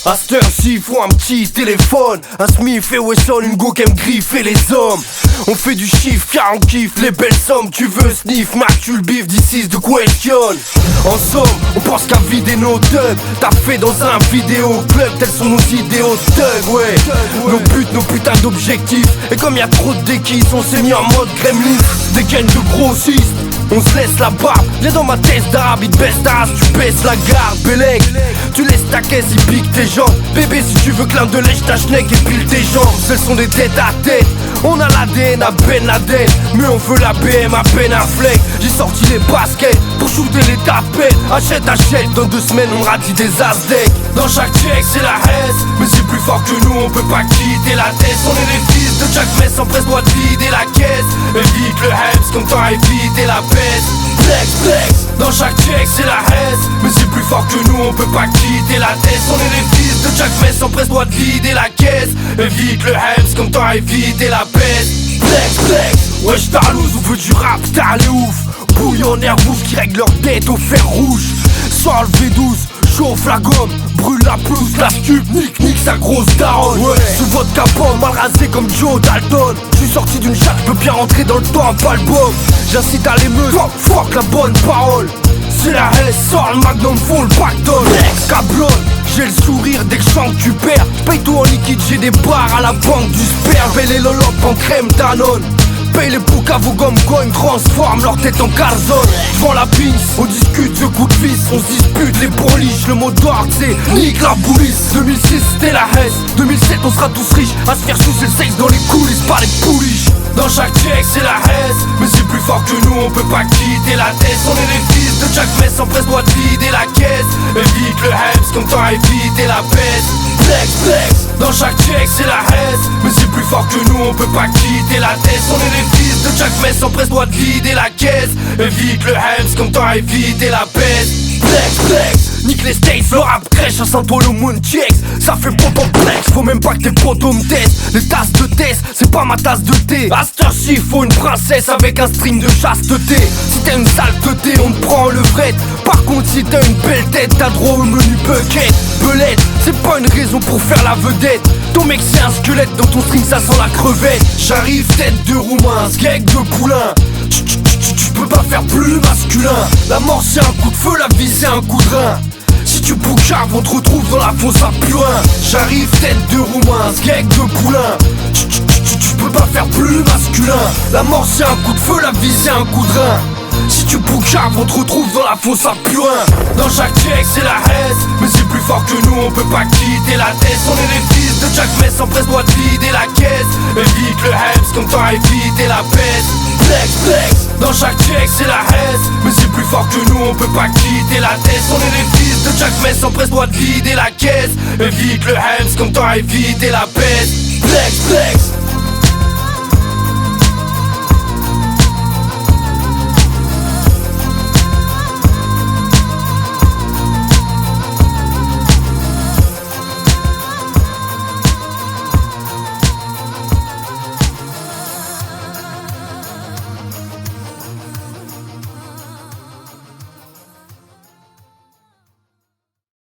À cette heure-ci, faut un petit téléphone, un Smith et Wesson, une go qui aime griffer les hommes. On fait du chiffre car on kiffe les belles sommes. Tu veux sniff, Mac, tu le bif, this is the question. En somme, on pense qu'à vider nos thugs. T'as fait dans un vidéo club, tels sont nos idéaux thugs, ouais. Nos buts, nos putains d'objectifs. Et comme y'a trop de déquisses, on s'est mis en mode gremlin. Des gaines de grossistes, on se laisse la barbe. Viens dans ma tête d'arabe, il te baisse ta race, tu baisses la garde, Bélec. Tu laisses ta caisse, il pique tes jambes. Bébé, si tu veux clin de lèche ta schneck et pile tes jambes. Ce sont des têtes à tête. On a l'ADN à Ben Laden, mais on veut la BM à Ben Affleck. J'ai sorti les baskets pour shooter les tapettes. Achète, dans 2 semaines on radie des Aztecs. Dans chaque check c'est la haine, mais c'est plus fort que nous, on peut pas quitter la tête. On est les fils de Jack Mess, on presse doit vider la caisse. Évite le Hems comme t'as évité la peste. Flex, flex, dans chaque check c'est la haine, mais c'est plus fort que nous, on peut pas quitter la tête. On est les fils de Jack Mess, on presse doit vider la caisse. Évite le Hems comme t'as évité la peste. Flex, flex, wesh t'arlouse, on veut du rap, t'as les ouf. Bouillon air rouge qui règle leur tête au fer rouge. Sors le V12, chauffe la gomme, brûle la pelouse, la stup, nique sa grosse daronne. Ouais. Sous votre capot, mal rasé comme Joe Dalton. J'suis sorti d'une chatte, j'peux bien rentrer dans le temps, pas le bom. J'incite à l'émeute, fuck la bonne parole. C'est la haine, sort le magnum full pactole. Cablon, j'ai le sourire dès que j'chante tu perds. J'paye tout en liquide, j'ai des barres à la banque du sperme. Paye les lolopes en crème Danone. Paye les boucs à vos gommes coins, transforme leur tête en calzone. J'vends la pince, on discute de coups de vis. On se dispute les pourliches, le mot d'ordre c'est nique la boulisse. 2006 c'était la haine, 2007 on sera tous riches. À se faire sucer le sexe dans les coulisses par les pouliches. Dans chaque check c'est la haine, mais c'est plus fort que nous, on peut pas quitter la tête. On est les fils de Jack Mess, on presse doit vider la caisse. Évite le Hems comme t'as évité la peste. Flex, flex, dans chaque check c'est la haine, mais c'est plus fort que nous, on peut pas quitter la tête. On est les fils de Jack Mess, on presse doit vider la caisse. Évite le Hems comme t'as évité la peste. Flex, flex, nique les States, le rap crèche à Saint-Paulo Moon checks. Ça fait pop en flex, faut même pas que tes potos me testent. Les tasses de test, c'est pas ma tasse de thé. À cette heure-ci, faut une princesse avec un string de chasteté. Si t'as une saleté, on te prend le fret. Par contre, si t'as une belle tête, t'as droit au menu bucket. Belette, c'est pas une raison pour faire la vedette. Ton mec c'est un squelette, dans ton string ça sent la crevette. J'arrive tête de roumain, skeg de poulain. Tu peux pas faire plus masculin. La mort c'est un coup de feu, la vie c'est un coup de rein. Si tu boucaves, on te retrouve dans la fosse à purin. J'arrive tête de roumain, skeg de poulain. Tu peux pas faire plus masculin. La mort c'est un coup de feu, la vie c'est un coup de rein. Si tu boucaves, on te retrouve dans la fosse à purin. Dans chaque check c'est la haine, mais c'est plus fort que nous, on peut pas quitter la tête. On est les fils de Jack Mess, on presse doit vider la caisse. Évite le Hems comme t'as évité la peste. Flex, flex, dans chaque check c'est la haine, mais c'est plus fort que nous, on peut pas quitter la tête. On est les fils de Jack Mess, on presse doit vider la caisse. Évite le Hems comme t'as évité la peste. Flex, flex.